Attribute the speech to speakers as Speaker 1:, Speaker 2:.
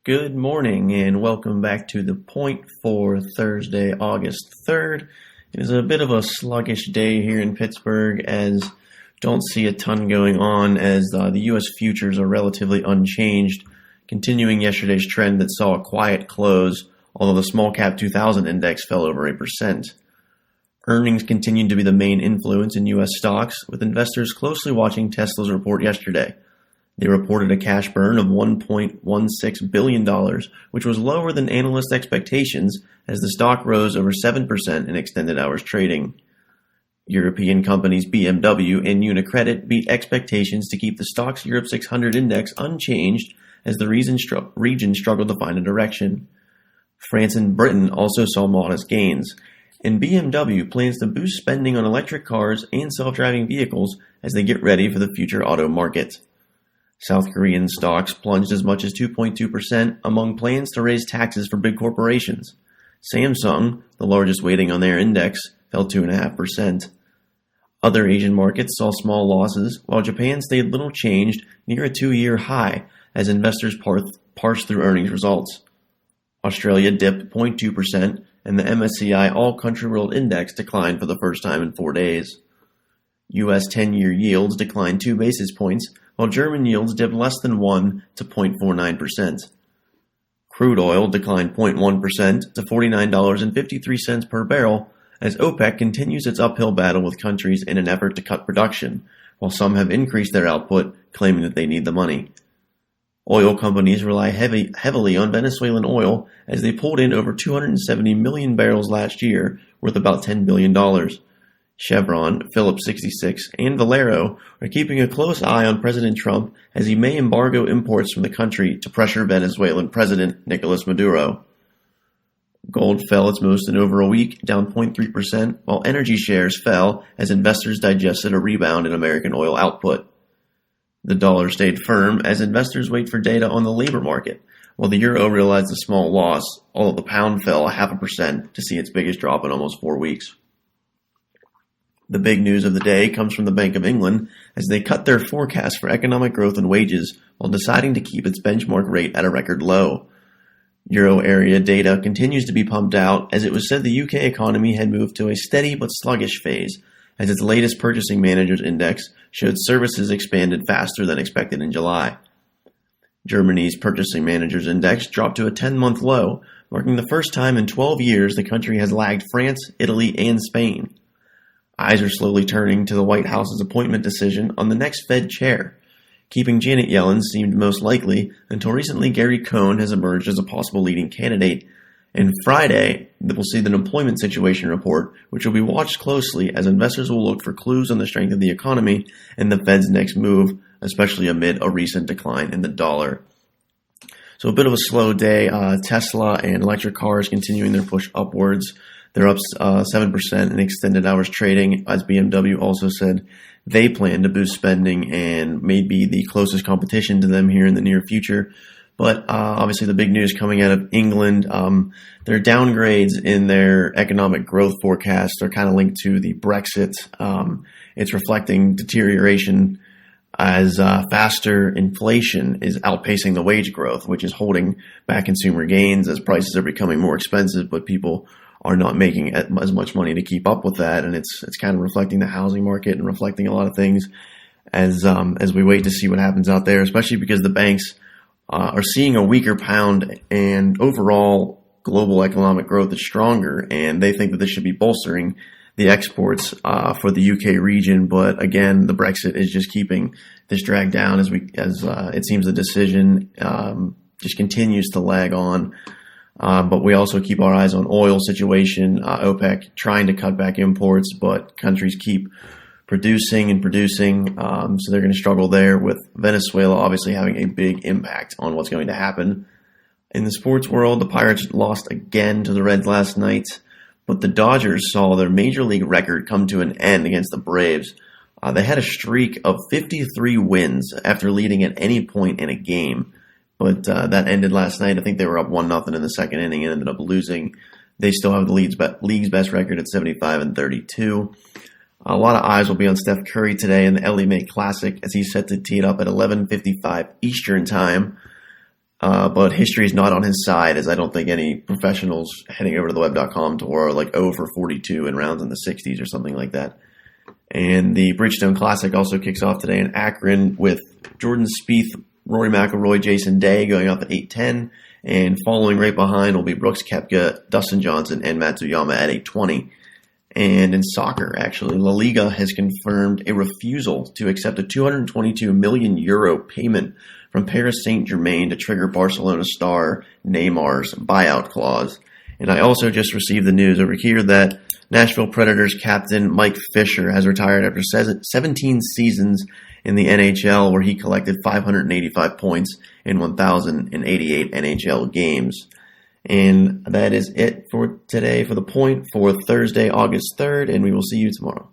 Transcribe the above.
Speaker 1: Good morning and welcome back to the point for Thursday, August 3rd. It is a bit of a sluggish day here in Pittsburgh as don't see a ton going on as the U.S. futures are relatively unchanged, continuing yesterday's trend that saw a quiet close, although the small cap 2000 index fell over 8%. Earnings continued to be the main influence in U.S. stocks, with investors closely watching Tesla's report yesterday. They reported a cash burn of $1.16 billion, which was lower than analyst expectations as the stock rose over 7% in extended hours trading. European companies BMW and UniCredit beat expectations to keep the Stoxx Europe 600 index unchanged as the region struggled to find a direction. France and Britain also saw modest gains, and BMW plans to boost spending on electric cars and self-driving vehicles as they get ready for the future auto market. South Korean stocks plunged as much as 2.2% among plans to raise taxes for big corporations. Samsung, the largest weighting on their index, fell 2.5%. Other Asian markets saw small losses, while Japan stayed little changed near a two-year high as investors parsed through earnings results. Australia dipped 0.2%, and the MSCI All-Country World Index declined for the first time in 4 days. U.S. 10-year yields declined 2 basis points, while German yields dipped less than 1 to 0.49%. Crude oil declined 0.1% to $49.53 per barrel as OPEC continues its uphill battle with countries in an effort to cut production, while some have increased their output, claiming that they need the money. Oil companies rely heavily on Venezuelan oil as they pulled in over 270 million barrels last year, worth about $10 billion. Chevron, Phillips 66, and Valero are keeping a close eye on President Trump as he may embargo imports from the country to pressure Venezuelan President Nicolas Maduro. Gold fell its most in over a week, down 0.3%, while energy shares fell as investors digested a rebound in American oil output. The dollar stayed firm as investors wait for data on the labor market, while the euro realized a small loss, although the pound fell 0.5% to see its biggest drop in almost 4 weeks. The big news of the day comes from the Bank of England as they cut their forecast for economic growth and wages while deciding to keep its benchmark rate at a record low. Euro area data continues to be pumped out as it was said the UK economy had moved to a steady but sluggish phase as its latest purchasing managers index showed services expanded faster than expected in July. Germany's purchasing managers index dropped to a 10-month low, marking the first time in 12 years the country has lagged France, Italy, and Spain. Eyes are slowly turning to the White House's appointment decision on the next Fed chair. Keeping Janet Yellen seemed most likely until recently Gary Cohn has emerged as a possible leading candidate. And Friday, we'll see the employment situation report, which will be watched closely as investors will look for clues on the strength of the economy and the Fed's next move, especially amid a recent decline in the dollar. So a bit of a slow day. Tesla and electric cars continuing their push upwards. They're up 7% in extended hours trading, as BMW also said they plan to boost spending and may be the closest competition to them here in the near future. But obviously the big news coming out of England, their downgrades in their economic growth forecast are kind of linked to the Brexit. It's reflecting deterioration as faster inflation is outpacing the wage growth, which is holding back consumer gains as prices are becoming more expensive, but people are not making as much money to keep up with that, and it's kind of reflecting the housing market and reflecting a lot of things as we wait to see what happens out there, especially because the banks are seeing a weaker pound and overall global economic growth is stronger, and they think that this should be bolstering the exports for the UK region. But again, the Brexit is just keeping this drag down as it seems the decision just continues to lag on. But we also keep our eyes on oil situation. OPEC trying to cut back imports, but countries keep producing and producing. So they're going to struggle there, with Venezuela obviously having a big impact on what's going to happen. In the sports world, the Pirates lost again to the Reds last night, but the Dodgers saw their major league record come to an end against the Braves. They had a streak of 53 wins after leading at any point in a game. But that ended last night. I think they were up 1-0 in the second inning and ended up losing. They still have the league's best record at 75-32. A lot of eyes will be on Steph Curry today in the Ellie Mae Classic as he's set to tee it up at 11:55 Eastern Time. But history is not on his side, as I don't think any professionals heading over to the web.com tour are like 0 for 42 in rounds in the 60s or something like that. And the Bridgestone Classic also kicks off today in Akron with Jordan Spieth, Rory McIlroy, Jason Day going off at 8:10. And following right behind will be Brooks Koepka, Dustin Johnson, and Matsuyama at 8:20. And in soccer, actually, La Liga has confirmed a refusal to accept a €222 million payment from Paris Saint-Germain to trigger Barcelona star Neymar's buyout clause. And I also just received the news over here that Nashville Predators captain Mike Fisher has retired after 17 seasons in the NHL, where he collected 585 points in 1,088 NHL games. And that is it for today for The Point for Thursday, August 3rd, and we will see you tomorrow.